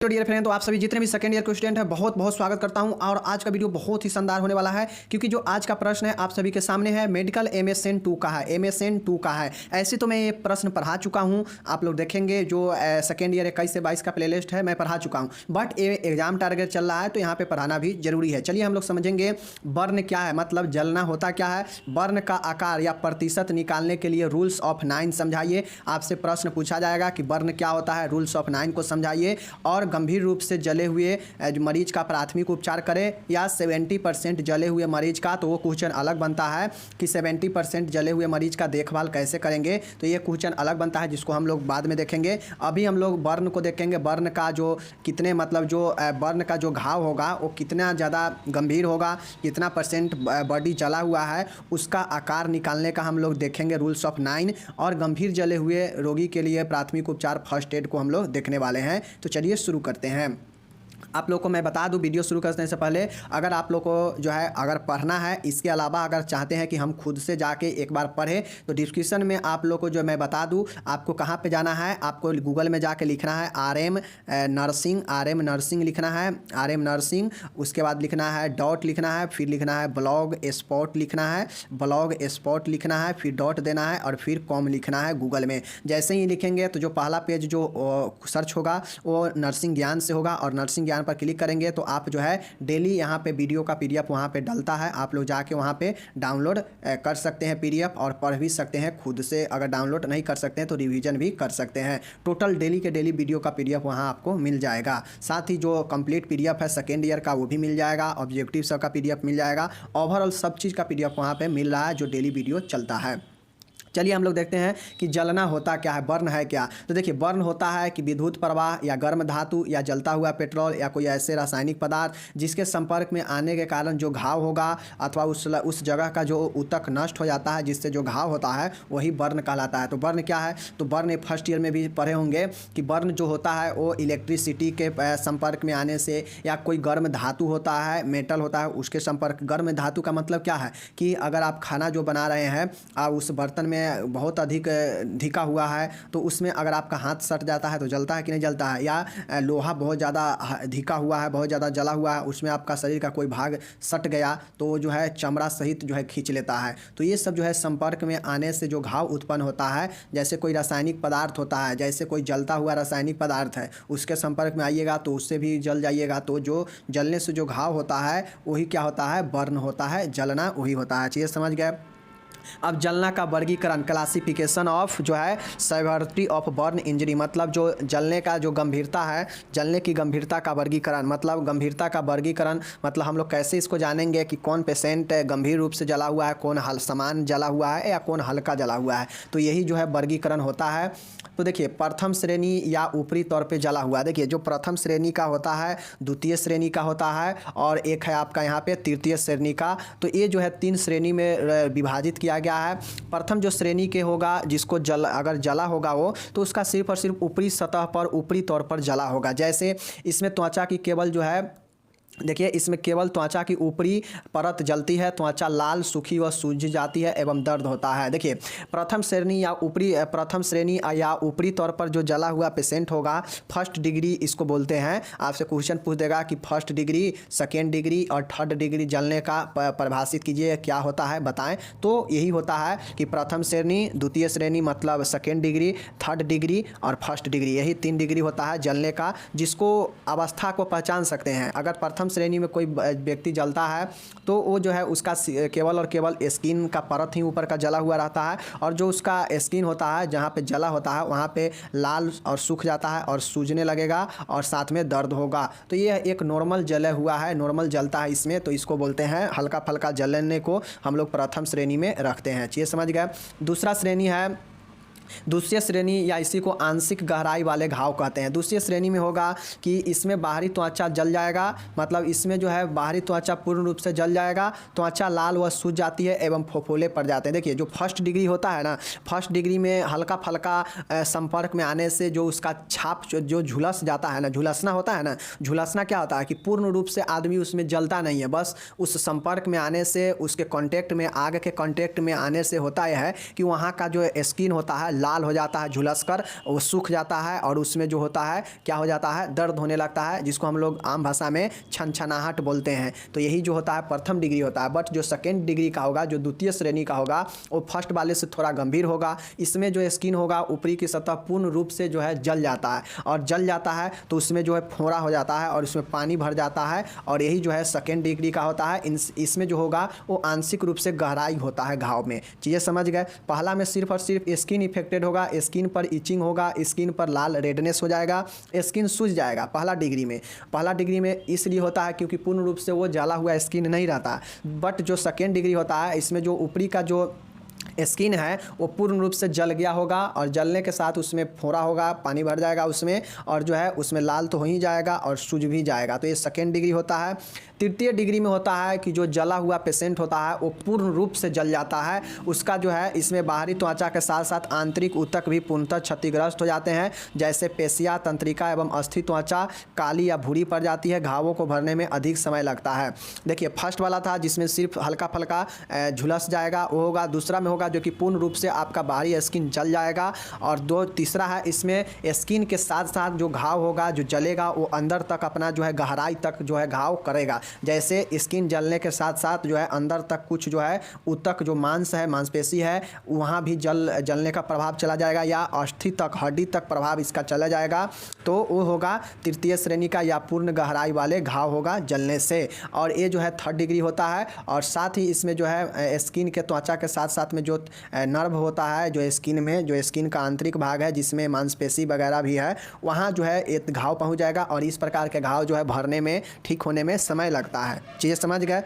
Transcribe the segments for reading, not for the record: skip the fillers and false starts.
तो dear friend, तो आप सभी जितने भी सेकंड ईयर के स्टूडेंट हैं बहुत बहुत स्वागत करता हूं। और आज का वीडियो बहुत ही शानदार होने वाला है, क्योंकि जो आज का प्रश्न है आप सभी के सामने है मेडिकल MSN 2 का है। MSN 2 का है। ऐसे तो मैं ये प्रश्न पढ़ा चुका हूं, आप लोग देखेंगे जो सेकेंड ईयर 21 से 22 का प्लेलिस्ट है मैं पढ़ा चुका हूँ, बट ये एग्जाम टारगेट चल रहा है तो यहाँ पर पढ़ाना भी जरूरी है। चलिए हम लोग समझेंगे बर्न क्या है, मतलब जलना होता क्या है, बर्न का आकार या प्रतिशत निकालने के लिए रूल्स ऑफ 9 समझाइए। आपसे प्रश्न पूछा जाएगा कि बर्न क्या होता है, रूल्स ऑफ 9 को समझाइए और गंभीर रूप से जले हुए मरीज का प्राथमिक उपचार करें, या 70% जले हुए मरीज का, तो वो क्वेश्चन अलग बनता है कि 70% जले हुए मरीज का देखभाल कैसे करेंगे, तो ये क्वेश्चन अलग बनता है जिसको हम लोग बाद में देखेंगे। अभी हम लोग बर्न को देखेंगे, बर्न का जो कितने मतलब जो बर्न का जो घाव होगा वो कितना ज़्यादा गंभीर होगा, कितना परसेंट बॉडी जला हुआ है, उसका आकार निकालने का हम लोग देखेंगे रूल्स ऑफ 9। और गंभीर जले हुए रोगी के लिए प्राथमिक उपचार फर्स्ट एड को हम लोग देखने वाले हैं। तो चलिए शुरू करते हैं। आप लोग को मैं बता दूं, वीडियो शुरू करने से पहले अगर आप लोग को जो है अगर पढ़ना है, इसके अलावा अगर चाहते हैं कि हम खुद से जाके एक बार पढ़ें, तो डिस्क्रिप्शन में आप लोग को जो मैं बता दूं आपको कहां पे जाना है। आपको गूगल में जाके लिखना है RM नर्सिंग लिखना है, RM नर्सिंग। उसके बाद लिखना है डॉट लिखना है, फिर लिखना है ब्लॉग स्पॉट लिखना है, ब्लॉग स्पॉट लिखना है, फिर डॉट देना है और फिर कॉम लिखना है गूगल में। जैसे ही लिखेंगे तो जो पहला पेज जो सर्च होगा वो नर्सिंग ज्ञान से होगा, और नर्सिंग ज्ञान पर क्लिक करेंगे तो आप जो है डेली यहाँ पे वीडियो का PDF वहाँ पे डलता है, आप लोग जाके वहाँ पे डाउनलोड कर सकते हैं PDF, और पढ़ भी सकते हैं खुद से। अगर डाउनलोड नहीं कर सकते हैं तो रिवीजन भी कर सकते हैं। टोटल डेली के डेली वीडियो का PDF वहाँ आपको मिल जाएगा। साथ ही जो कंप्लीट PDF है सेकेंड ईयर का वो भी मिल जाएगा, ऑब्जेक्टिव सब का PDF मिल जाएगा, ओवरऑल सब चीज़ का PDF वहाँ पर मिल रहा है जो डेली वीडियो चलता है। चलिए हम लोग देखते हैं कि जलना होता क्या है, बर्न है क्या। तो देखिए बर्न होता है कि विद्युत प्रवाह या गर्म धातु या जलता हुआ पेट्रोल या कोई ऐसे रासायनिक पदार्थ जिसके संपर्क में आने के कारण जो घाव होगा अथवा उस जगह का जो ऊतक नष्ट हो जाता है, जिससे जो घाव होता है वही बर्न कहलाता है। तो बर्न क्या है, तो बर्न फर्स्ट ईयर में भी पढ़े होंगे कि बर्न जो होता है वो इलेक्ट्रिसिटी के संपर्क में आने से, या कोई गर्म धातु होता है, मेटल होता है, उसके संपर्क। गर्म धातु का मतलब क्या है कि अगर आप खाना जो बना रहे हैं आप उस बर्तन में बहुत अधिक ढका हुआ है, तो उसमें अगर आपका हाथ सट जाता है तो जलता है कि नहीं जलता है, या लोहा बहुत ज़्यादा ढका हुआ है, बहुत ज़्यादा जला हुआ है, उसमें आपका शरीर का कोई भाग सट गया तो जो है चमड़ा सहित जो है खींच लेता है। तो ये सब जो है संपर्क में आने से जो घाव उत्पन्न होता है, जैसे कोई रासायनिक पदार्थ होता है, जैसे कोई जलता हुआ रासायनिक पदार्थ है उसके संपर्क में आइएगा तो उससे भी जल जाइएगा, तो जो जलने से जो घाव होता है वही क्या होता है, बर्न होता है, जलना वही होता है। चीज़ समझ गए। अब जलना का वर्गीकरण, क्लासिफिकेशन ऑफ जो है सेवरिटी ऑफ बर्न इंजरी, मतलब जो जलने का जो गंभीरता है, जलने की गंभीरता का वर्गीकरण, मतलब गंभीरता का वर्गीकरण मतलब हम लोग कैसे इसको जानेंगे कि कौन पेशेंट गंभीर रूप से जला हुआ है, कौन समान जला हुआ है या कौन हल्का जला हुआ है। तो यही जो है वर्गीकरण होता है। तो देखिए प्रथम श्रेणी या ऊपरी तौर पे जला हुआ, देखिए जो प्रथम श्रेणी का होता है, द्वितीय श्रेणी का होता है, और एक है आपका यहाँ पे तृतीय श्रेणी का। तो ये जो है 3 श्रेणी में विभाजित किया गया है। प्रथम जो श्रेणी के होगा जिसको अगर जला होगा वो, तो उसका सिर्फ और सिर्फ ऊपरी सतह पर, ऊपरी तौर पर जला होगा। जैसे इसमें त्वचा की केवल जो है, देखिए इसमें केवल त्वचा की ऊपरी परत जलती है, त्वचा लाल सूखी व सूज जाती है एवं दर्द होता है। देखिए प्रथम श्रेणी या ऊपरी तौर पर जो जला हुआ पेशेंट होगा, फर्स्ट डिग्री इसको बोलते हैं। आपसे क्वेश्चन पूछ देगा कि फर्स्ट डिग्री, सेकेंड डिग्री और थर्ड डिग्री जलने का परिभाषित कीजिए, क्या होता है बताएं। तो यही होता है कि प्रथम श्रेणी, द्वितीय श्रेणी मतलब सेकेंड डिग्री, थर्ड डिग्री और फर्स्ट डिग्री, यही 3 डिग्री होता है जलने का, जिसको अवस्था को पहचान सकते हैं। अगर प्रथम श्रेणी में कोई व्यक्ति जलता है तो वो जो है उसका केवल और केवल स्किन का परत ही ऊपर का जला हुआ रहता है, और जो उसका स्किन होता है जहाँ पे जला होता है वहाँ पे लाल और सूख जाता है और सूजने लगेगा और साथ में दर्द होगा। तो ये एक नॉर्मल जले हुआ है, नॉर्मल जलता है इसमें, तो इसको बोलते हैं हल्का फल्का जलने को हम लोग प्रथम श्रेणी में रखते हैं। चीज़ समझ गए। दूसरा श्रेणी है दूसरी श्रेणी, या इसी को आंशिक गहराई वाले घाव कहते हैं। दूसरी श्रेणी में होगा कि इसमें बाहरी त्वचा जल जाएगा, मतलब इसमें जो है बाहरी त्वचा पूर्ण रूप से जल जाएगा, त्वचा लाल व सूज जाती है एवं फफोले पड़ जाते हैं। देखिए जो फर्स्ट डिग्री होता है ना, फर्स्ट डिग्री में हल्का फल्का संपर्क में आने से जो उसका छाप जो झुलस जाता है ना, झुलसना होता है ना, झुलसना क्या होता है कि पूर्ण रूप से आदमी उसमें जलता नहीं है, बस उस संपर्क में आने से, उसके कांटेक्ट में, आग के कांटेक्ट में आने से होता यह है कि वहाँ का जो स्किन होता है लाल हो जाता है, झुलस कर वो सूख जाता है और उसमें जो होता है क्या हो जाता है, दर्द होने लगता है, जिसको हम लोग आम भाषा में छनछनाहट बोलते हैं। तो यही जो होता है प्रथम डिग्री होता है। बट जो सेकेंड डिग्री का होगा, जो द्वितीय श्रेणी का होगा, वो फर्स्ट वाले से थोड़ा गंभीर होगा। इसमें जो स्किन होगा ऊपरी की सतह पूर्ण रूप से जो है जल जाता है, और जल जाता है तो उसमें जो है फोड़ा हो जाता है और उसमें पानी भर जाता है, और यही जो है सेकेंड डिग्री का होता है। इसमें जो होगा वो आंशिक रूप से गहराई होता है घाव में। चीज़ें समझ गए। पहला में सिर्फ और सिर्फ स्किन इफेक्टेड होगा, स्किन पर इचिंग होगा, स्किन पर लाल रेडनेस हो जाएगा, स्किन सूज जाएगा पहला डिग्री में। पहला डिग्री में इसलिए होता है क्योंकि पूर्ण रूप से वो जला हुआ स्किन नहीं रहता। बट जो सेकेंड डिग्री होता है, इसमें जो ऊपरी का जो स्किन है वो पूर्ण रूप से जल गया होगा, और जलने के साथ उसमें फोड़ा होगा, पानी भर जाएगा उसमें, और जो है उसमें लाल तो हो ही जाएगा और सूज भी जाएगा। तो ये सेकेंड डिग्री होता है। तृतीय डिग्री में होता है कि जो जला हुआ पेशेंट होता है वो पूर्ण रूप से जल जाता है। उसका जो है इसमें बाहरी त्वचा के साथ साथ आंतरिक ऊतक भी पूर्णतः क्षतिग्रस्त हो जाते हैं, जैसे पेशिया, तंत्रिका एवं अस्थि त्वचा काली या भूरी पड़ जाती है। घावों को भरने में अधिक समय लगता है। देखिए फर्स्ट वाला था जिसमें सिर्फ हल्का फल्का झुलस जाएगा, वो होगा। दूसरा में होगा जो कि पूर्ण रूप से आपका बाहरी स्किन जल जाएगा, और तीसरा है इसमें स्किन के साथ साथ जो घाव होगा, जो जलेगा, वो अंदर तक अपना जो है गहराई तक जो है घाव करेगा। जैसे स्किन जलने के साथ साथ जो है अंदर तक कुछ जो है ऊतक, जो मांस है, मांसपेशी है, वहाँ भी जलने का प्रभाव चला जाएगा, या अस्थि तक, हड्डी तक प्रभाव इसका चला जाएगा। तो वो होगा तृतीय श्रेणी का या पूर्ण गहराई वाले घाव होगा जलने से। और ये जो है थर्ड डिग्री होता है। और साथ ही इसमें जो है स्किन के त्वचा के साथ साथ में जो नर्व होता है, जो स्किन में, जो स्किन का आंतरिक भाग है जिसमें मांसपेशी वगैरह भी है, वहाँ जो है एक घाव पहुँच जाएगा, और इस प्रकार के घाव जो है भरने में, ठीक होने में समय लगता है। चीज़ें समझ गए।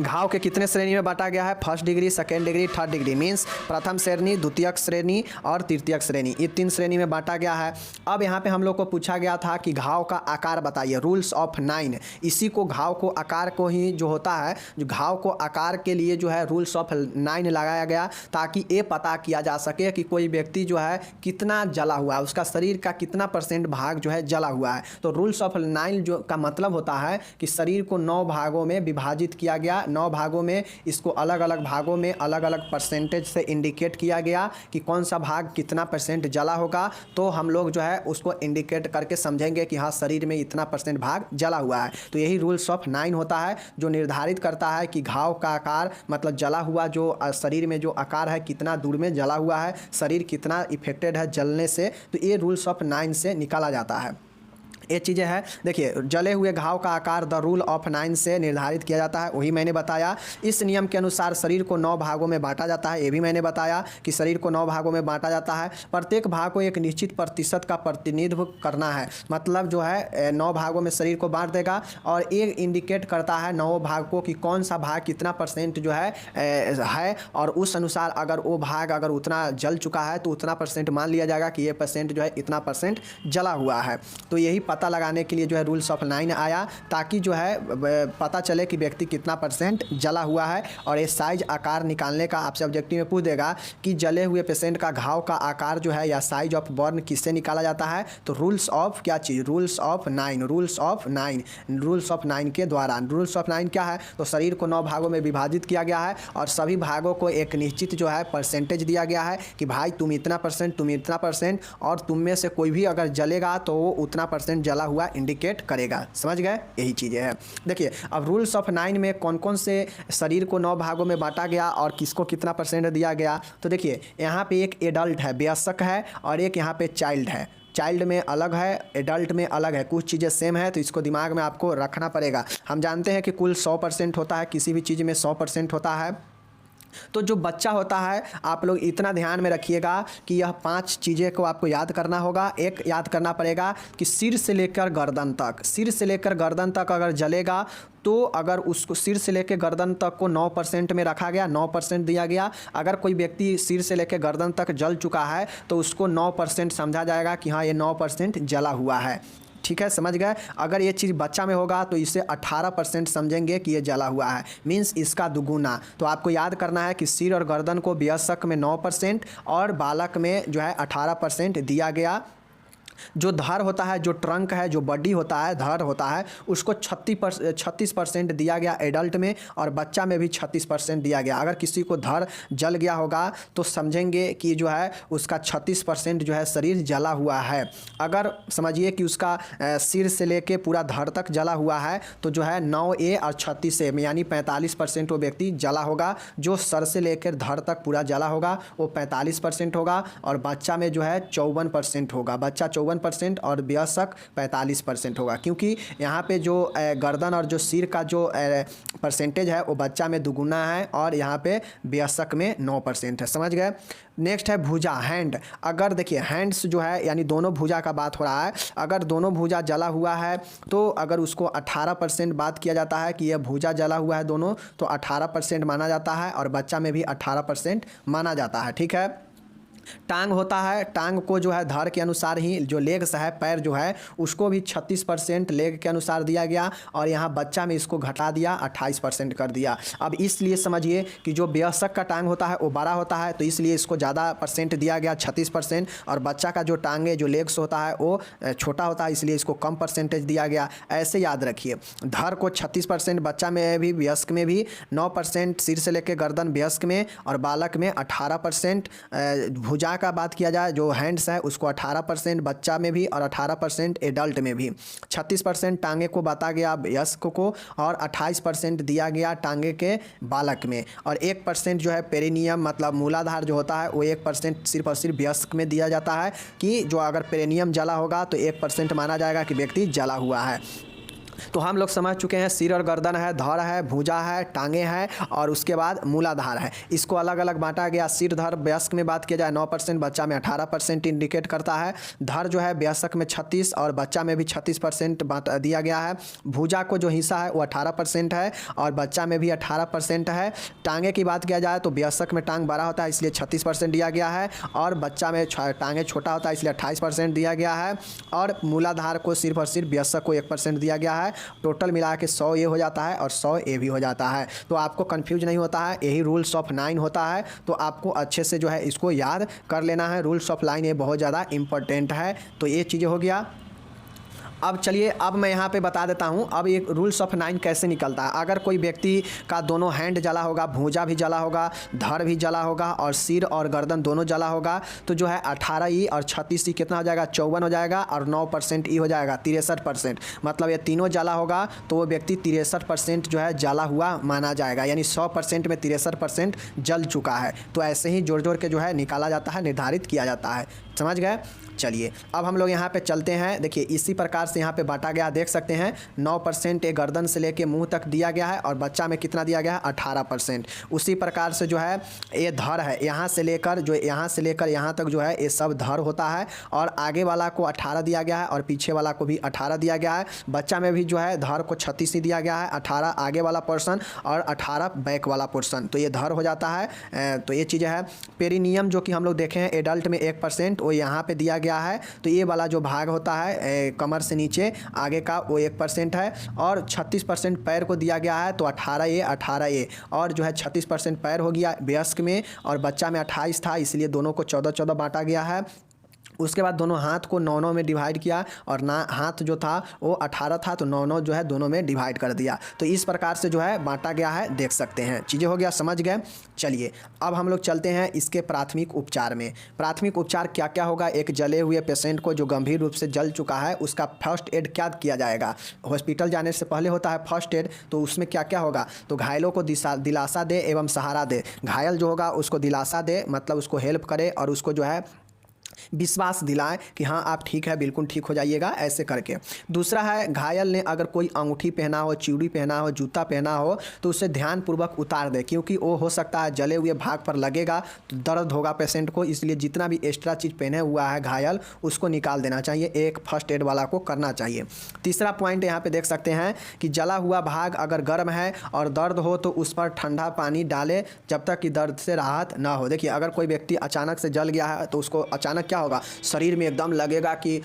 घाव के कितने श्रेणी में बांटा गया है? First degree, second degree, third degree, means प्रथम श्रेणी, द्वितीयक श्रेणी और तृतीयक श्रेणी, ये 3 श्रेणी में बांटा गया है। अब यहाँ पे हम लोग को पूछा गया था कि घाव का आकार बताइए, रूल्स ऑफ 9। इसी को, घाव को आकार को ही जो होता है, जो घाव को आकार के लिए जो है रूल्स ऑफ 9 लगाया गया, ताकि ये पता किया जा सके कि कोई व्यक्ति जो है कितना जला हुआ है, उसका शरीर का कितना % भाग जो है जला हुआ है। तो रूल्स ऑफ 9 जो का मतलब होता है कि शरीर को 9 भागों में विभाजित किया गया। 9 भागों में इसको अलग अलग भागों में अलग अलग परसेंटेज से इंडिकेट किया गया कि कौन सा भाग कितना % जला होगा। तो हम लोग जो है उसको इंडिकेट करके समझेंगे कि हाँ शरीर में इतना % भाग जला हुआ है। तो यही रूल्स ऑफ 9 होता है, जो निर्धारित करता है कि घाव का आकार, मतलब जला हुआ जो शरीर में जो आकार है, कितना दूर में जला हुआ है, शरीर कितना इफेक्टेड है जलने से। तो ये रूल्स ऑफ 9 से निकाला जाता है। ये चीज़ें हैं। देखिए जले हुए घाव का आकार द रूल ऑफ 9 से निर्धारित किया जाता है, वही मैंने बताया। इस नियम के अनुसार शरीर को 9 भागों में बांटा जाता है, ये भी मैंने बताया कि शरीर को 9 भागों में बांटा जाता है। प्रत्येक भाग को एक निश्चित प्रतिशत का प्रतिनिधित्व करना है, मतलब जो है 9 भागों में शरीर को बांट देगा, और ये इंडिकेट करता है 9 भाग को कि कौन सा भाग कितना % जो है, और उस अनुसार अगर वो भाग अगर उतना जल चुका है तो उतना % मान लिया जाएगा कि ये % जो है इतना % जला हुआ है। तो यही पता लगाने के लिए जो है रूल्स ऑफ 9 आया, ताकि जो है पता चले कि व्यक्ति कितना % जला हुआ है। और ये साइज आकार निकालने का आपसे ऑब्जेक्टिव में पूछ देगा कि जले हुए पेशेंट का घाव का आकार जो है या साइज ऑफ बर्न किससे निकाला जाता है? तो रूल्स ऑफ क्या चीज़? Rules of 9, rules of 9, rules of 9 के द्वारा। रूल्स ऑफ 9 क्या है? तो शरीर को 9 भागों में विभाजित किया गया है, और सभी भागों को एक निश्चित जो है % दिया गया है कि भाई तुम इतना %, तुम इतना %, और तुम में से कोई भी अगर जलेगा तो वो उतना % जला हुआ इंडिकेट करेगा। समझ गए? यही चीज़ें हैं। देखिए अब रूल्स ऑफ 9 में कौन कौन से शरीर को 9 भागों में बांटा गया और किसको कितना % दिया गया। तो देखिए यहाँ पे एक एडल्ट है, वयस्क है, और एक यहाँ पे चाइल्ड है। चाइल्ड में अलग है, एडल्ट में अलग है, कुछ चीज़ें सेम है, तो इसको दिमाग में आपको रखना पड़ेगा। हम जानते हैं कि कुल 100% होता है, किसी भी चीज़ में 100% होता है। तो जो बच्चा होता है, आप लोग इतना ध्यान में रखिएगा कि यह 5 चीज़ें को आपको याद करना होगा। एक याद करना पड़ेगा कि सिर से लेकर गर्दन तक, सिर से लेकर गर्दन तक अगर जलेगा तो अगर उसको सिर से लेकर गर्दन तक को 9% में रखा गया, 9% दिया गया। अगर कोई व्यक्ति सिर से लेकर गर्दन तक जल चुका है तो उसको 9% समझा जाएगा कि हाँ ये 9% जला हुआ है। ठीक है, समझ गए। अगर ये चीज़ बच्चा में होगा तो इसे 18% समझेंगे कि ये जला हुआ है, मीन्स इसका दुगुना। तो आपको याद करना है कि सिर और गर्दन को वयस्क में 9% और बालक में जो है 18% दिया गया। जो धड़ होता है, जो ट्रंक है, जो बॉडी होता है, धड़ होता है, उसको 36% दिया गया एडल्ट में और बच्चा में भी 36% दिया गया। अगर किसी को धड़ जल गया होगा तो समझेंगे कि जो है उसका 36% जो है शरीर जला हुआ है। अगर समझिए कि उसका सिर से लेके पूरा धड़ तक जला हुआ है तो जो है 9A और 36A में यानी 45% वो व्यक्ति जला होगा। जो सर से लेकर धड़ तक पूरा जला होगा वो 45% होगा और बच्चा में जो है 54% होगा। बच्चा 54% और वयस्क 45% होगा, क्योंकि यहाँ पे जो गर्दन और जो सिर का जो परसेंटेज है वो बच्चा में दुगुना है और यहाँ पे वयस्क में 9% है। समझ गए। नेक्स्ट है भुजा, हैंड। अगर देखिए हैंड्स जो है यानी दोनों भुजा का बात हो रहा है, अगर दोनों भुजा जला हुआ है तो अगर उसको 18% बात किया जाता है कि यह भुजा जला हुआ है दोनों, तो 18% माना जाता है और बच्चा में भी 18% माना जाता है। ठीक है। टांग होता है, टांग को जो है धड़ के अनुसार ही, जो लेग्स है पैर जो है उसको भी 36% लेग के अनुसार दिया गया और यहाँ बच्चा में इसको घटा दिया 28% कर दिया। अब इसलिए समझिए कि जो वयस्क का टांग होता है वो बड़ा होता है तो इसलिए इसको ज़्यादा परसेंट दिया गया 36%, और बच्चा का जो टांगे जो लेग्स होता है वो छोटा होता है इसलिए इसको कम परसेंटेज दिया गया। ऐसे याद रखिए, धड़ को 36%, बच्चा में भी, वयस्क में भी 9%, सिर से लेकर गर्दन वयस्क में और बालक में 18%। भुजा का बात किया जाए, जो हैंड्स है उसको 18% बच्चा में भी और 18% एडल्ट में भी। 36% टांगे को बता गया वयस्क को और 28% दिया गया टांगे के बालक में, और 1% जो है पेरिनियम मतलब मूलाधार जो होता है वो 1% सिर्फ और सिर्फ वयस्क में दिया जाता है कि जो अगर पेरिनियम जला होगा तो 1% माना जाएगा कि व्यक्ति जला हुआ है। तो हम लोग समझ चुके हैं सिर और गर्दन है, धड़ है, भुजा है, टांगे हैं और उसके बाद मूलाधार है। इसको अलग अलग बांटा गया। सिर धड़ वयस्क में बात किया जाए 9%, बच्चा में 18% इंडिकेट करता है। धड़ जो है वयस्क में 36 और बच्चा में भी 36% दिया गया है। भुजा को जो हिस्सा है वो 18% है और बच्चा में भी 18% है। टांगे की बात किया जाए तो वयस्क में टांग बड़ा होता है इसलिए 36% दिया गया है और बच्चा में टांगे छोटा होता है इसलिए 28% दिया गया है, और मूलाधार को सिर्फ और सिर्फ वयस्क को 1% दिया गया है। टोटल मिला के 100 ये हो जाता है और 100 ए भी हो जाता है। तो आपको कंफ्यूज नहीं होता है, यही रूल्स ऑफ 9 होता है। तो आपको अच्छे से जो है इसको याद कर लेना है। रूल्स ऑफ 9 ये बहुत ज़्यादा इंपॉर्टेंट है। तो ये चीज़ें हो गया। अब चलिए, अब मैं यहाँ पे बता देता हूँ अब एक रूल्स ऑफ 9 कैसे निकलता है। अगर कोई व्यक्ति का दोनों हैंड जला होगा, भुजा भी जला होगा, धड़ भी जला होगा और सिर और गर्दन दोनों जला होगा तो जो है 18E और 36E कितना हो जाएगा, 54 हो जाएगा और 9% E हो जाएगा 63%। मतलब ये तीनों जला होगा तो वो व्यक्ति 63% जो है जला हुआ माना जाएगा, यानी 100% में 63% जल चुका है। तो ऐसे ही जोड़ जोड़ के जो है निकाला जाता है, निर्धारित किया जाता है। समझ गए। चलिए अब हम लोग यहाँ पे चलते हैं। देखिए इसी प्रकार से यहाँ पे बांटा गया, देख सकते हैं 9% एक गर्दन से लेके मुंह तक दिया गया है और बच्चा में कितना दिया गया है, 18%। उसी प्रकार से जो है ये धड़ है, यहाँ से लेकर यहाँ तक जो है ये सब धड़ होता है और आगे वाला को 18 दिया गया है और पीछे वाला को भी 18 दिया गया है। बच्चा में भी जो है धड़ को 36 ही दिया गया है, 18 आगे वाला पोर्शन और 18 बैक वाला पोर्शन। तो ये धड़ हो जाता है। तो ये चीज़ें है। पेरिनियम जो कि हम लोग देखे हैं एडल्ट में 1% वो यहाँ पे दिया गया है। तो ये वाला जो भाग होता है कमर से नीचे आगे का वो 1% है और 36% पैर को दिया गया है। तो 18A और जो है 36% पैर हो गया वयस्क में और बच्चा में 28 था इसलिए दोनों को 14-14 बांटा गया है। उसके बाद दोनों हाथ को 9-9 में डिवाइड किया और ना हाथ जो था वो 18 था तो 9-9 जो है दोनों में डिवाइड कर दिया। तो इस प्रकार से जो है बांटा गया है, देख सकते हैं। चीज़ें हो गया, समझ गए। चलिए अब हम लोग चलते हैं इसके प्राथमिक उपचार में। प्राथमिक उपचार क्या क्या होगा। एक जले हुए पेशेंट को जो गंभीर रूप से जल चुका है उसका फर्स्ट एड क्या किया जाएगा। हॉस्पिटल जाने से पहले होता है फर्स्ट एड। तो उसमें क्या क्या होगा, तो घायलों को दिलासा दे एवं सहारा दे। घायल जो होगा उसको दिलासा दे, मतलब उसको हेल्प करे और उसको जो है विश्वास दिलाएं कि हाँ आप ठीक है, बिल्कुल ठीक हो जाइएगा, ऐसे करके। दूसरा है घायल ने अगर कोई अंगूठी पहना हो, चूड़ी पहना हो, जूता पहना हो तो उसे ध्यानपूर्वक उतार दे, क्योंकि वो हो सकता है जले हुए भाग पर लगेगा तो दर्द होगा पेशेंट को। इसलिए जितना भी एक्स्ट्रा चीज़ पहने हुआ है घायल उसको निकाल देना चाहिए, एक फर्स्ट एड वाला को करना चाहिए। तीसरा पॉइंट यहाँ पर देख सकते हैं कि जला हुआ भाग अगर गर्म है और दर्द हो तो उस पर ठंडा पानी डाले जब तक कि दर्द से राहत ना हो। देखिए अगर कोई व्यक्ति अचानक से जल गया है तो उसको अचानक क्या होगा, शरीर में एकदम लगेगा कि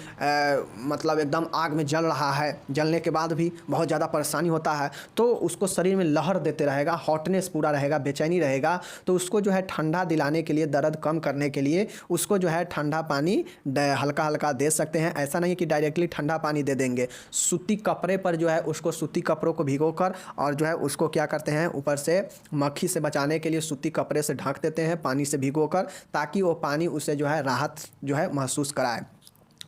मतलब एकदम आग में जल रहा है, जलने के बाद भी बहुत ज़्यादा परेशानी होता है, तो उसको शरीर में लहर देते रहेगा, हॉटनेस पूरा रहेगा, बेचैनी रहेगा। तो उसको जो है ठंडा दिलाने के लिए, दर्द कम करने के लिए उसको जो है ठंडा पानी हल्का हल्का दे सकते हैं। ऐसा नहीं कि डायरेक्टली ठंडा पानी दे देंगे, सूती कपड़े पर जो है उसको, सूती कपड़ों को भिगोकर और जो है उसको क्या करते हैं, ऊपर से मक्खी से बचाने के लिए सूती कपड़े से ढक देते हैं पानी से भिगोकर, ताकि वो पानी उसे जो है राहत जो है महसूस कराए।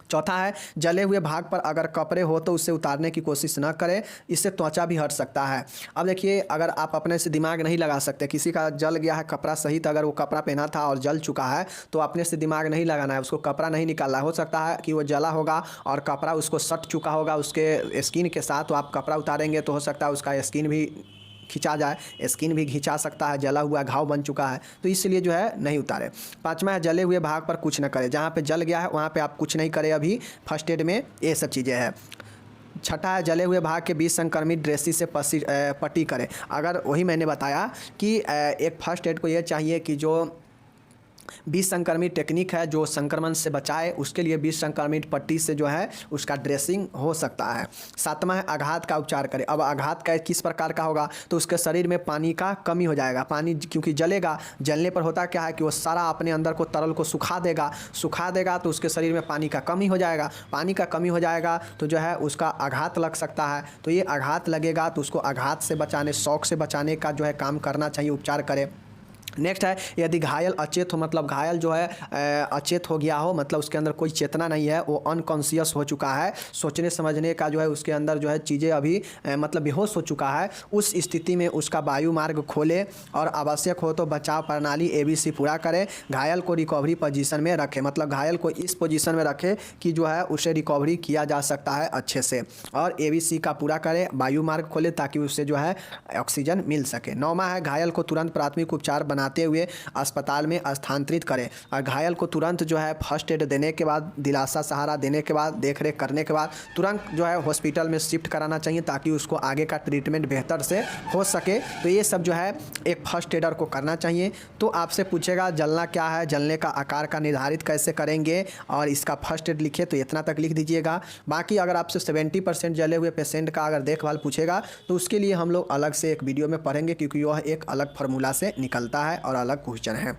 चौथा है, जले हुए भाग पर अगर कपड़े हो तो उससे उतारने की कोशिश न करें, इससे त्वचा भी हट सकता है। अब देखिए, अगर आप अपने से दिमाग नहीं लगा सकते, किसी का जल गया है कपड़ा सहित, अगर वो कपड़ा पहना था और जल चुका है, तो अपने से दिमाग नहीं लगाना है, उसको कपड़ा नहीं निकालना है। हो सकता है कि वो जला होगा और कपड़ा उसको सट चुका होगा उसके स्किन के साथ, तो आप कपड़ा उतारेंगे तो हो सकता है उसका स्किन भी खिंचा जाए, स्किन भी खिंचा सकता है, जला हुआ घाव बन चुका है, तो इसलिए जो है नहीं उतारे। पाँचवा है, जले हुए भाग पर कुछ न करें, जहाँ पे जल गया है वहाँ पे आप कुछ नहीं करें अभी फर्स्ट एड में, ये सब चीज़ें हैं। छठा है, जले हुए भाग के बीच संक्रमित ड्रेसी से पट्टी करें। अगर वही मैंने बताया कि एक फर्स्ट एड को ये चाहिए कि जो बीज संक्रमित टेक्निक है जो संक्रमण से बचाए, उसके लिए बीज संक्रमित पट्टी से जो है उसका ड्रेसिंग हो सकता है। सातवां है, आघात का उपचार करें। अब आघात का किस प्रकार का होगा, तो उसके शरीर में पानी का कमी हो जाएगा। पानी क्योंकि जलेगा, जलने पर होता क्या है कि वो सारा अपने अंदर को तरल को सुखा देगा तो उसके शरीर में पानी का कमी हो जाएगा। पानी का कमी हो जाएगा तो जो है उसका आघात लग सकता है। तो ये आघात लगेगा तो उसको आघात से बचाने, शौक से बचाने का जो है काम करना चाहिए, उपचार करें। नेक्स्ट है, यदि घायल अचेत हो, मतलब घायल जो है अचेत हो गया हो, मतलब उसके अंदर कोई चेतना नहीं है, वो अनकॉन्शियस हो चुका है, सोचने समझने का जो है उसके अंदर जो है चीज़ें अभी मतलब बेहोश हो चुका है, उस स्थिति में उसका वायु मार्ग खोले और आवश्यक हो तो बचाव प्रणाली ABC पूरा करें। घायल को रिकवरी पोजीशन में रखें, मतलब घायल को इस पोजीशन में रखें कि जो है उसे रिकवरी किया जा सकता है अच्छे से, और ABC का पूरा करें, वायु मार्ग खोले ताकि उससे जो है ऑक्सीजन मिल सके। नौवां है, घायल को तुरंत प्राथमिक उपचार बनाते हुए अस्पताल में स्थानांतरित करें, और घायल को तुरंत जो है फर्स्ट एड देने के बाद, दिलासा सहारा देने के बाद, देख रेख करने के बाद तुरंत जो है हॉस्पिटल में शिफ्ट कराना चाहिए ताकि उसको आगे का ट्रीटमेंट बेहतर से हो सके। तो ये सब जो है एक फर्स्ट एडर को करना चाहिए। तो आपसे पूछेगा जलना क्या है, जलने का आकार का निर्धारित कैसे करेंगे और इसका फर्स्ट एड लिखिए, तो इतना तक लिख दीजिएगा। बाकी अगर आपसे 70% जले हुए पेशेंट का अगर देखभाल पूछेगा तो उसके लिए हम लोग अलग से एक वीडियो में पढ़ेंगे, क्योंकि वह एक अलग फार्मूला से निकलता है और अलग क्वेश्चन है।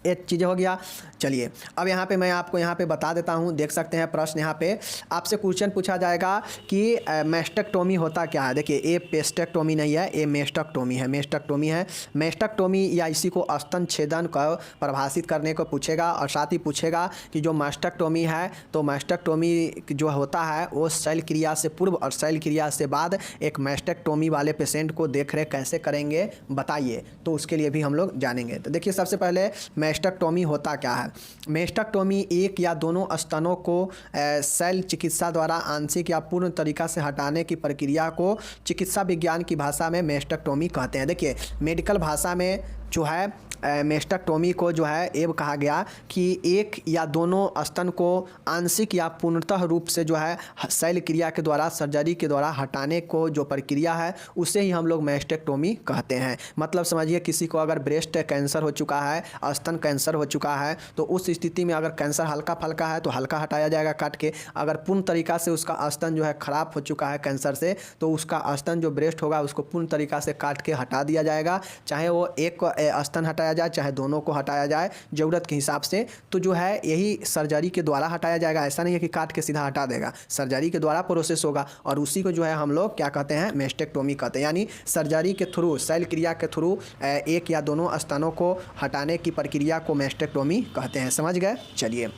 एक चीज़ हो गया। चलिए अब यहाँ पे मैं आपको यहाँ पे बता देता हूँ, देख सकते हैं प्रश्न यहाँ पे आपसे क्वेश्चन पूछा जाएगा कि मेस्टेक्टोमी होता क्या है। देखिए, ये पेस्टेक्टोमी नहीं है, ये मेस्टेक्टोमी है। मेस्टेक्टोमी है, मेस्टेक्टोमी या इसी को स्तन छेदन को परिभाषित करने को पूछेगा, और साथ ही पूछेगा कि जो मेस्टेक्टोमी है, तो मेस्टेक्टोमी जो होता है वो शैल क्रिया से पूर्व और शैल क्रिया से बाद एक मेस्टेक्टोमी वाले पेशेंट को देख रेख कैसे करेंगे बताइए, तो उसके लिए भी हम लोग जानेंगे। तो देखिए, सबसे पहले मेस्टेक्टोमी होता क्या है। मेस्टेक्टोमी एक या दोनों स्तनों को शैल चिकित्सा द्वारा आंशिक या पूर्ण तरीका से हटाने की प्रक्रिया को चिकित्सा विज्ञान की भाषा में मेस्टेक्टोमी कहते हैं। देखिए, मेडिकल भाषा में जो है मेस्टेक्टोमी को जो है ये कहा गया कि एक या दोनों स्तन को आंशिक या पूर्णतः रूप से जो है शैल क्रिया के द्वारा, सर्जरी के द्वारा हटाने को जो प्रक्रिया है उसे ही हम लोग मेस्टेक्टोमी कहते हैं। मतलब समझिए, किसी को अगर ब्रेस्ट कैंसर हो चुका है, स्तन कैंसर हो चुका है, तो उस स्थिति में अगर कैंसर हल्का फल्का है तो हल्का हटाया जाएगा काट के। अगर पूर्ण तरीका से उसका स्तन जो है ख़राब हो चुका है कैंसर से, तो उसका स्तन जो ब्रेस्ट होगा उसको पूर्ण तरीका से काट के हटा दिया जाएगा, चाहे वो एक स्तन हटाया जाए चाहे दोनों को हटाया जाए ज़रूरत के हिसाब से। तो जो है यही सर्जरी के द्वारा हटाया जाएगा, ऐसा नहीं है कि काट के सीधा हटा देगा, सर्जरी के द्वारा प्रोसेस होगा, और उसी को जो है हम लोग क्या कहते हैं, मेस्टेक्टोमी कहते हैं। यानी सर्जरी के थ्रू, शैल क्रिया के थ्रू एक या दोनों स्तनों को हटाने की प्रक्रिया को मेस्टेक्टोमी कहते हैं। समझ गए। चलिए,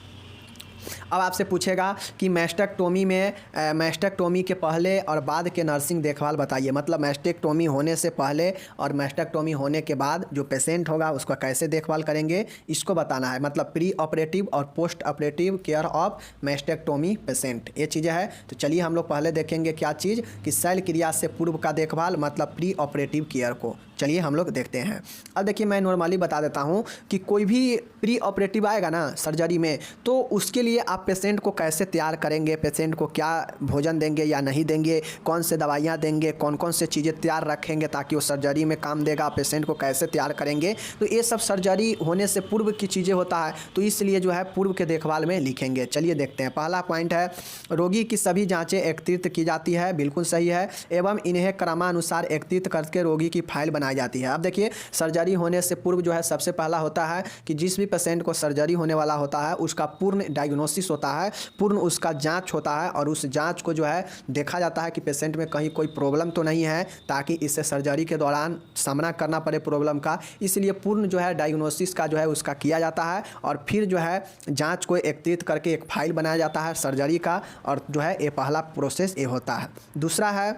अब आपसे पूछेगा कि मेस्टेक्टोमी में मेस्टेक्टोमी के पहले और बाद के नर्सिंग देखभाल बताइए। मतलब मेस्टेक्टोमी होने से पहले और मेस्टेक्टोमी होने के बाद जो पेशेंट होगा उसका कैसे देखभाल करेंगे, इसको बताना है। मतलब प्री ऑपरेटिव और post operative care of mastectomy patient, ये चीज़ें हैं। तो चलिए हम लोग पहले देखेंगे क्या चीज़, कि शैल क्रिया से पूर्व का देखभाल, मतलब प्री ऑपरेटिव केयर को। चलिए हम लोग देखते हैं। अब देखिए मैं नॉर्मली बता देता हूँ कि कोई भी प्री ऑपरेटिव आएगा ना सर्जरी में, तो उसके लिए आप पेशेंट को कैसे तैयार करेंगे, पेशेंट को क्या भोजन देंगे या नहीं देंगे, कौन से दवाइयाँ देंगे, कौन कौन से चीज़ें तैयार रखेंगे ताकि वो सर्जरी में काम देगा, पेशेंट को कैसे तैयार करेंगे, तो ये सब सर्जरी होने से पूर्व की चीज़ें होता है, तो इसलिए जो है पूर्व के देखभाल में लिखेंगे। चलिए देखते हैं। पहला पॉइंट है रोगी की सभी जाँचें एकत्रित की जाती है, बिल्कुल सही है, एवं इन्हें क्रमानुसार एकत्रित करके रोगी की फाइल बनाई जाती है। अब देखिए सर्जरी होने से पूर्व जो है सबसे पहला होता है कि जिस भी पेशेंट को सर्जरी होने वाला होता है उसका पूर्ण डायग्नोसिस होता है, पूर्ण उसका जांच होता है, और उस जांच को जो है देखा जाता है कि पेशेंट में कहीं कोई प्रॉब्लम तो नहीं है, ताकि इससे सर्जरी के दौरान सामना करना पड़े प्रॉब्लम का। इसलिए पूर्ण जो है डायग्नोसिस का जो है उसका किया जाता है, और फिर जो है जाँच को एकत्रित करके एक फाइल बनाया जाता है सर्जरी का, और जो है ये पहला प्रोसेस ये होता है। दूसरा है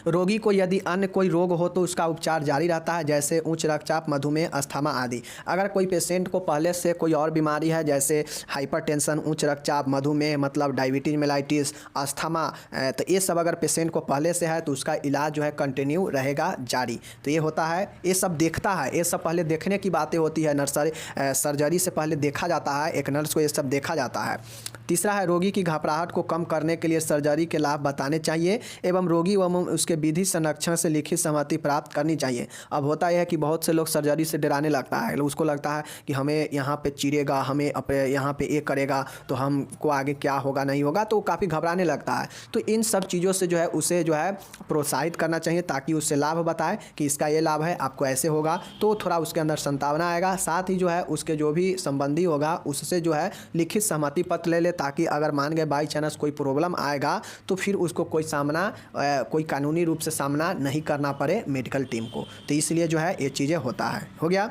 रोगी को यदि अन्य कोई रोग हो तो उसका उपचार जारी रहता है, जैसे उच्च रक्तचाप, मधुमेह, अस्थमा आदि। अगर कोई पेशेंट को पहले से कोई और बीमारी है जैसे हाइपरटेंशन, उच्च रक्तचाप, मधुमेह मतलब डायबिटीज मेलाइटिस, अस्थमा, तो ये सब अगर पेशेंट को पहले से है तो उसका इलाज जो है कंटिन्यू रहेगा जारी। तो ये होता है, ये सब देखता है, ये सब पहले देखने की बातें होती है, सर्जरी से पहले देखा जाता है, एक नर्स को ये सब देखा जाता है। तीसरा है रोगी की घबराहट को कम करने के लिए सर्जरी के लाभ बताने चाहिए, एवं रोगी एवं उसके विधि संरक्षण से लिखित सहमति प्राप्त करनी चाहिए। अब होता यह है कि बहुत से लोग सर्जरी से डराने लगता है, उसको लगता है कि हमें यहाँ पे चीरेगा, हमें यहाँ पे ये करेगा तो हमको आगे क्या होगा नहीं होगा, तो काफ़ी घबराने लगता है। तो इन सब चीज़ों से जो है उसे जो है प्रोत्साहित करना चाहिए, ताकि उससे लाभ बताए कि इसका ये लाभ है, आपको ऐसे होगा, तो थोड़ा उसके अंदर संतावना आएगा। साथ ही जो है उसके जो भी संबंधी होगा उससे जो है लिखित सहमति पत्र ले ले, ताकि अगर मान गए बाई चांस कोई प्रॉब्लम आएगा तो फिर उसको कोई सामना कोई कानूनी रूप से सामना नहीं करना पड़े मेडिकल टीम को। तो इसलिए जो है ये चीज़ें होता है। हो गया।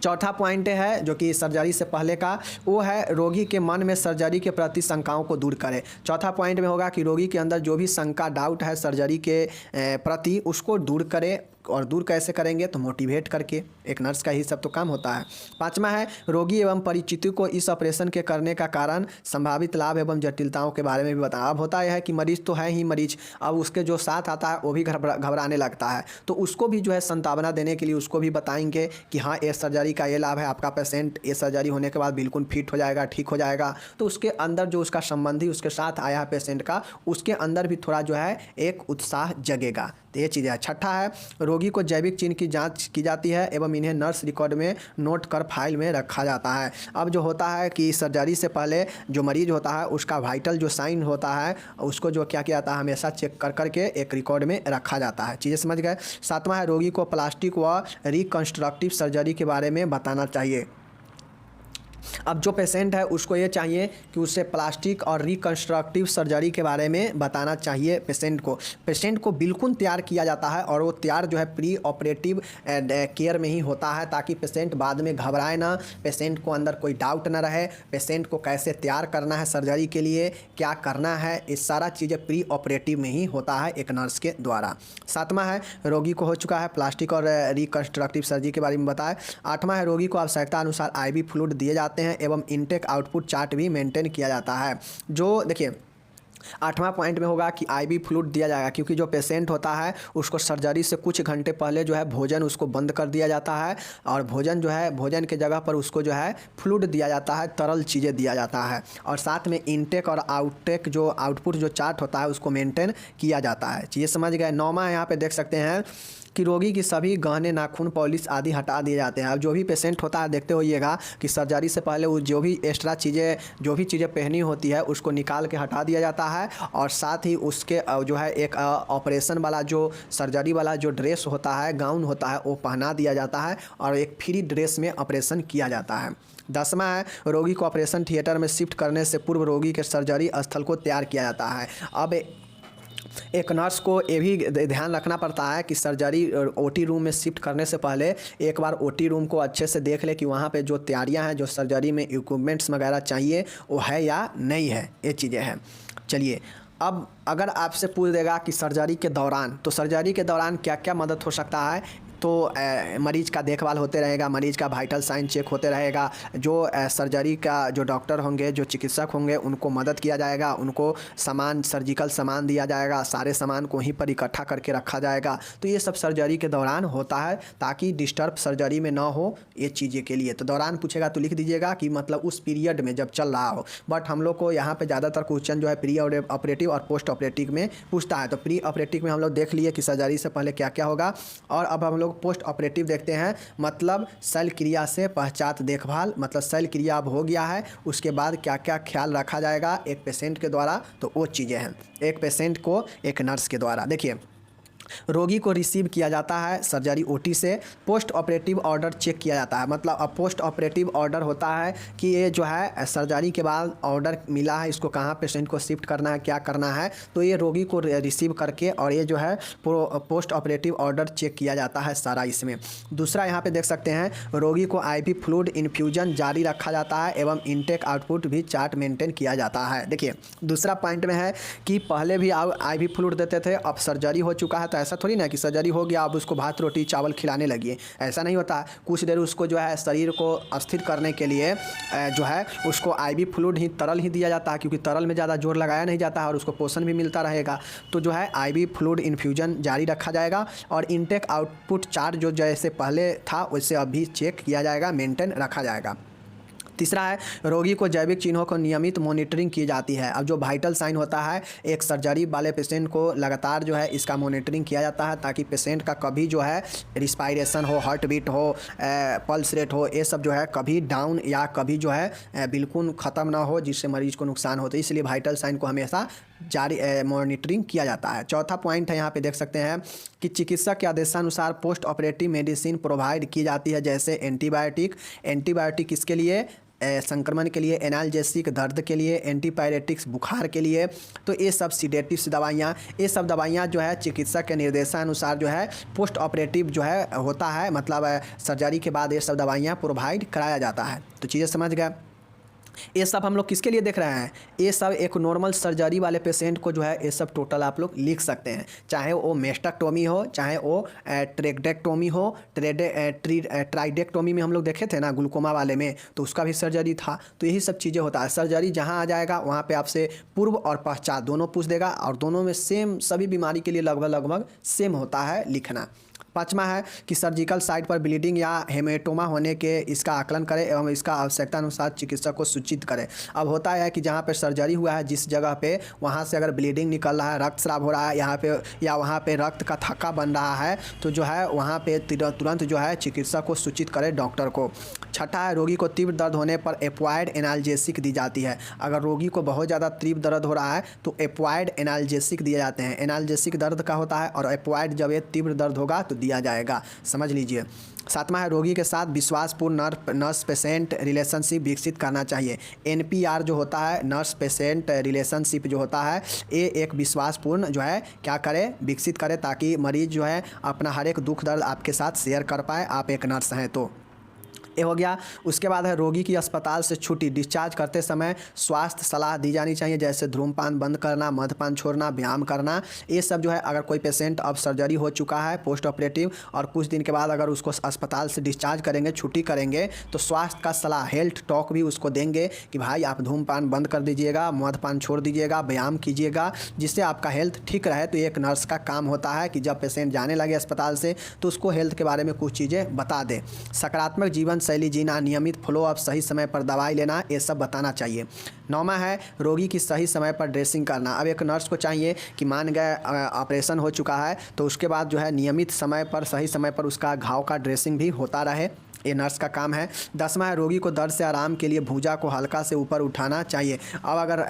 चौथा पॉइंट है जो कि सर्जरी से पहले का, वो है रोगी के मन में सर्जरी के प्रति शंकाओं को दूर करे। चौथा पॉइंट में होगा कि रोगी के अंदर जो भी शंका, डाउट है सर्जरी के प्रति, उसको दूर करे। और दूर कैसे करेंगे, तो मोटिवेट करके, एक नर्स का ही सब तो काम होता है। पांचवा है रोगी एवं परिचितों को इस ऑपरेशन के करने का कारण, संभावित लाभ एवं जटिलताओं के बारे में भी बताना। अब होता यह है कि मरीज तो है ही मरीज, अब उसके जो साथ आता है वो भी घबराने लगता है, तो उसको भी जो है संतावना देने के लिए उसको भी बताएंगे कि हाँ ये सर्जरी का ये लाभ है, आपका पेशेंट ये सर्जरी होने के बाद बिल्कुल फिट हो जाएगा, ठीक हो जाएगा। तो उसके अंदर जो उसका संबंधी उसके साथ आया है पेशेंट का, उसके अंदर भी थोड़ा जो है एक उत्साह जगेगा। तो ये चीज़ है। छठा है रोगी को जैविक चिन्ह की जांच की जाती है एवं इन्हें नर्स रिकॉर्ड में नोट कर फाइल में रखा जाता है। अब जो होता है कि सर्जरी से पहले जो मरीज होता है उसका वाइटल जो साइन होता है उसको जो क्या किया जाता है हमेशा चेक कर करके एक रिकॉर्ड में रखा जाता है। चीज़ें समझ गए। सातवां है रोगी को प्लास्टिक व रिकंस्ट्रक्टिव सर्जरी के बारे में बताना चाहिए। अब जो पेशेंट है उसको ये चाहिए कि उसे प्लास्टिक और रिकंस्ट्रक्टिव सर्जरी के बारे में बताना चाहिए पेशेंट को। पेशेंट को बिल्कुल तैयार किया जाता है और वो तैयार जो है प्री ऑपरेटिव केयर में ही होता है, ताकि पेशेंट बाद में घबराए ना, पेशेंट को अंदर कोई डाउट ना रहे, पेशेंट को कैसे तैयार करना है सर्जरी के लिए, क्या करना है, ये सारा चीज़ें प्री ऑपरेटिव में ही होता है एक नर्स के द्वारा। सातवां है रोगी को हो चुका है प्लास्टिक और रिकंस्ट्रक्टिव सर्जरी के बारे में बताया। आठवां है रोगी को आवश्यकता अनुसार IV फ्लूइड दिए जाते हैं एवं इनटेक आउटपुट चार्ट भी मेंटेन किया जाता है। जो देखिए 8वां पॉइंट में होगा कि IV फ्लूइड दिया जाएगा, क्योंकि जो पेशेंट होता है उसको सर्जरी से कुछ घंटे पहले जो है भोजन उसको बंद कर दिया जाता है, और भोजन जो है भोजन के जगह पर उसको जो है फ्लूइड दिया जाता है, तरल चीज़ें दिया जाता है, और साथ में इनटेक और आउटटेक जो आउटपुट जो चार्ट होता है उसको मेंटेन किया जाता है। चीज़ें समझ गए। 9वां यहाँ पे देख सकते हैं कि रोगी की सभी गहने, नाखून, पॉलिश आदि हटा दिए जाते हैं। अब जो भी पेशेंट होता है देखते होइएगा कि सर्जरी से पहले वो जो भी एक्स्ट्रा चीज़ें जो भी चीज़ें पहनी होती है उसको निकाल के हटा दिया जाता है, और साथ ही उसके जो है एक ऑपरेशन वाला जो सर्जरी वाला जो ड्रेस होता है, गाउन होता है, वो पहना दिया जाता है और एक फ्री ड्रेस में ऑपरेशन किया जाता है। 10वां है रोगी को ऑपरेशन थिएटर में शिफ्ट करने से पूर्व रोगी के सर्जरी स्थल को तैयार किया जाता है। अब एक नर्स को ये भी ध्यान रखना पड़ता है कि सर्जरी OT रूम में शिफ्ट करने से पहले एक बार OT रूम को अच्छे से देख ले कि वहाँ पे जो तैयारियाँ हैं, जो सर्जरी में इक्विपमेंट्स वगैरह चाहिए वो है या नहीं है, ये चीज़ें हैं। चलिए, अब अगर आपसे पूछ देगा कि सर्जरी के दौरान, तो सर्जरी के दौरान क्या क्या मदद हो सकता है, तो मरीज का देखभाल होते रहेगा, मरीज का वाइटल साइन चेक होते रहेगा, जो सर्जरी का जो डॉक्टर होंगे, जो चिकित्सक होंगे, उनको मदद किया जाएगा, उनको सामान, सर्जिकल सामान दिया जाएगा, सारे सामान को वहीं पर इकट्ठा करके रखा जाएगा। तो ये सब सर्जरी के दौरान होता है ताकि डिस्टर्ब सर्जरी में ना हो ये चीज़ें के लिए। तो दौरान पूछेगा तो लिख दीजिएगा कि मतलब उस पीरियड में जब चल रहा हो। बट हम लोग को यहाँ पे ज़्यादातर क्वेश्चन जो है प्री ऑपरेटिव और पोस्ट ऑपरेटिव में पूछता है। तो प्री ऑपरेटिव में हम लोग देख लिए कि सर्जरी से पहले क्या क्या होगा, और अब हम लोग पोस्ट ऑपरेटिव देखते हैं। मतलब शल्य क्रिया से पश्चात देखभाल, मतलब शल्य क्रिया अब हो गया है, उसके बाद क्या क्या ख्याल रखा जाएगा एक पेशेंट के द्वारा, तो वो चीज़ें हैं एक पेशेंट को एक नर्स के द्वारा। देखिए, रोगी को रिसीव किया जाता है सर्जरी ओटी से, पोस्ट ऑपरेटिव ऑर्डर चेक किया जाता है। मतलब अब पोस्ट ऑपरेटिव ऑर्डर होता है कि ये जो है सर्जरी के बाद ऑर्डर मिला है, इसको कहाँ पेशेंट को शिफ्ट करना है, क्या करना है, तो ये रोगी को रिसीव करके और ये जो है पोस्ट ऑपरेटिव ऑर्डर चेक किया जाता है सारा इसमें। दूसरा यहाँ पे देख सकते हैं, रोगी को आईवी फ्लूइड इन्फ्यूजन जारी रखा जाता है एवं इनटेक आउटपुट भी चार्ट मेंटेन किया जाता है। देखिए, दूसरा पॉइंट में है कि पहले भी आईवी फ्लूइड देते थे, अब सर्जरी हो चुका है तो ऐसा थोड़ी ना कि सर्जरी हो गया अब उसको भात रोटी चावल खिलाने लगिए, ऐसा नहीं होता। कुछ देर उसको जो है शरीर को स्थिर करने के लिए जो है उसको आईवी फ्लूइड ही, तरल ही दिया जाता है, क्योंकि तरल में ज़्यादा जोर लगाया नहीं जाता है और उसको पोषण भी मिलता रहेगा। तो जो है आईवी फ्लूइड इन्फ्यूजन जारी रखा जाएगा और इनटेक आउटपुट चार्ट जो जैसे पहले था वैसे अभी चेक किया जाएगा, मेंटेन रखा जाएगा। तीसरा है, रोगी को जैविक चिन्हों को नियमित मॉनिटरिंग की जाती है। अब जो वाइटल साइन होता है एक सर्जरी वाले पेशेंट को लगातार जो है इसका मॉनिटरिंग किया जाता है ताकि पेशेंट का कभी जो है रिस्पायरेशन हो, हार्ट बीट हो, पल्स रेट हो, ये सब जो है कभी डाउन या कभी जो है बिल्कुल ख़त्म ना हो, जिससे मरीज को नुकसान होता है। इसलिए वाइटल साइन को हमेशा जारी मॉनिटरिंग किया जाता है। चौथा पॉइंट है, यहाँ पे देख सकते हैं कि चिकित्सक के आदेशानुसार पोस्ट ऑपरेटिव मेडिसिन प्रोवाइड की जाती है, जैसे एंटीबायोटिक किसके लिए, संक्रमण के लिए, एनाल्जेसिक दर्द के लिए, एंटीपायरेटिक्स बुखार के लिए। तो ये सब सीडेटिव्स दवाइयाँ, ये सब दवाइयाँ जो है चिकित्सक के निर्देशानुसार जो है पोस्ट ऑपरेटिव जो है होता है, मतलब सर्जरी के बाद ये सब दवाइयाँ प्रोवाइड कराया जाता है। तो चीज़ें समझ गए। ये सब हम लोग किसके लिए देख रहे हैं, ये सब एक नॉर्मल सर्जरी वाले पेशेंट को जो है ये सब टोटल आप लोग लिख सकते हैं, चाहे वो मेस्टेक्टोमी हो, चाहे वो ट्रेक्डेक्टोमी हो, ट्राइडेक्टोमी में हम लोग देखे थे ना ग्लूकोमा वाले में, तो उसका भी सर्जरी था। तो यही सब चीज़ें होता है। सर्जरी जहाँ आ जाएगा वहाँ पे आपसे पूर्व और पश्चात दोनों पूछ देगा और दोनों में सेम, सभी बीमारी के लिए लगभग सेम होता है लिखना। पाँचवा है कि सर्जिकल साइट पर ब्लीडिंग या हेमेटोमा होने के इसका आकलन करें एवं इसका आवश्यकता अनुसार चिकित्सक को सूचित करें। अब होता है कि जहाँ पे सर्जरी हुआ है जिस जगह पे, वहाँ से अगर ब्लीडिंग निकल रहा है, रक्तस्राव हो रहा है यहाँ पे, या वहाँ पे रक्त का थक्का बन रहा है, तो जो है वहाँ पे तुरंत जो है चिकित्सक को सूचित करें डॉक्टर को। छठा है, रोगी को तीव्र दर्द होने पर एपॉइड एनाल्जेसिक दी जाती है। अगर रोगी को बहुत ज़्यादा तीव्र दर्द हो रहा है तो एपॉइड एनाल्जेसिक दिए जाते हैं। एनाल्जेसिक दर्द का होता है और एपॉइड जब ये तीव्र दर्द होगा तो दिया जाएगा, समझ लीजिए। सातवां है, रोगी के साथ विश्वासपूर्ण नर्स पेशेंट रिलेशनशिप विकसित करना चाहिए। NPR जो होता है, नर्स पेशेंट रिलेशनशिप जो होता है, ये एक विश्वासपूर्ण जो है क्या करे, विकसित करे, ताकि मरीज जो है अपना हर एक दुख दर्द आपके साथ शेयर कर पाए, आप एक नर्स हैं तो। ये हो गया। उसके बाद है, रोगी की अस्पताल से छुट्टी डिस्चार्ज करते समय स्वास्थ्य सलाह दी जानी चाहिए, जैसे धूम्रपान बंद करना, मद्यपान छोड़ना, व्यायाम करना। ये सब जो है अगर कोई पेशेंट अब सर्जरी हो चुका है पोस्ट ऑपरेटिव और कुछ दिन के बाद अगर उसको अस्पताल से डिस्चार्ज करेंगे, छुट्टी करेंगे, तो स्वास्थ्य का सलाह, हेल्थ टॉक भी उसको देंगे कि भाई आप धूम्रपान बंद कर दीजिएगा, मद्यपान छोड़ दीजिएगा, व्यायाम कीजिएगा, जिससे आपका हेल्थ ठीक रहे। तो एक नर्स का काम होता है कि जब पेशेंट जाने लगे अस्पताल से तो उसको हेल्थ के बारे में कुछ चीज़ें बता दे। सकारात्मक जीवन शैली जीना, नियमित फॉलो अप, सही समय पर दवाई लेना, ये सब बताना चाहिए। नौवां है, रोगी की सही समय पर ड्रेसिंग करना। अब एक नर्स को चाहिए कि मान गए ऑपरेशन हो चुका है तो उसके बाद जो है नियमित समय पर, सही समय पर उसका घाव का ड्रेसिंग भी होता रहे, ये नर्स का काम है। 10वां है, रोगी को दर्द से आराम के लिए भुजा को हल्का से ऊपर उठाना चाहिए। अब अगर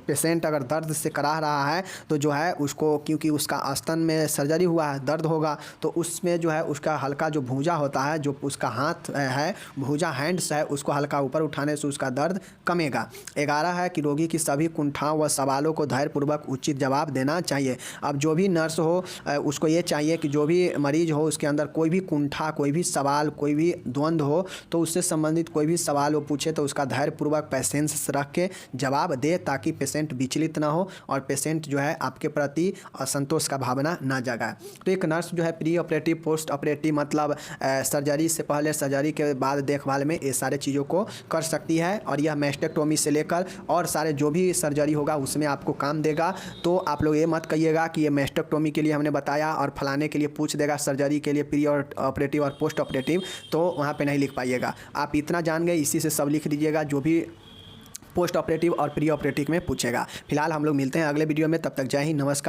पेशेंट अगर दर्द से कराह रहा है तो जो है उसको, क्योंकि उसका स्तन में सर्जरी हुआ है, दर्द होगा, तो उसमें जो है उसका हल्का जो भुजा होता है, जो उसका हाथ है, भुजा हैंड्स है, उसको हल्का ऊपर उठाने से उसका दर्द कमेगा। 11 है कि रोगी की सभी कुंठाओं व सवालों को धैर्यपूर्वक उचित जवाब देना चाहिए। अब जो भी नर्स हो उसको ये चाहिए कि जो भी मरीज हो उसके अंदर कोई भी कुंठा, कोई भी सवाल, कोई भी द्वंद्व हो तो उससे संबंधित कोई भी सवाल वो पूछे तो उसका धैर्यपूर्वक पेशेंस रख के जवाब दे, ताकि पेशेंट विचलित ना हो और पेशेंट जो है आपके प्रति असंतोष का भावना ना जगाए। तो एक नर्स जो है प्री ऑपरेटिव, पोस्ट ऑपरेटिव मतलब सर्जरी से पहले, सर्जरी के बाद देखभाल में ये सारे चीज़ों को कर सकती है, और यह मैस्टेक्टोमी से लेकर और सारे जो भी सर्जरी होगा उसमें आपको काम देगा। तो आप लोग ये मत कहिएगा कि ये मैस्टेक्टोमी के लिए हमने बताया और फलाने के लिए पूछ देगा, सर्जरी के लिए प्री ऑपरेटिव और पोस्ट ऑपरेटिव, तो वहाँ पे नहीं लिख पाइएगा। आप इतना जान गए, इसी से सब लिख दीजिएगा जो भी पोस्ट ऑपरेटिव और प्री ऑपरेटिव में पूछेगा। फिलहाल हम लोग मिलते हैं अगले वीडियो में, तब तक जय हिंद, नमस्कार।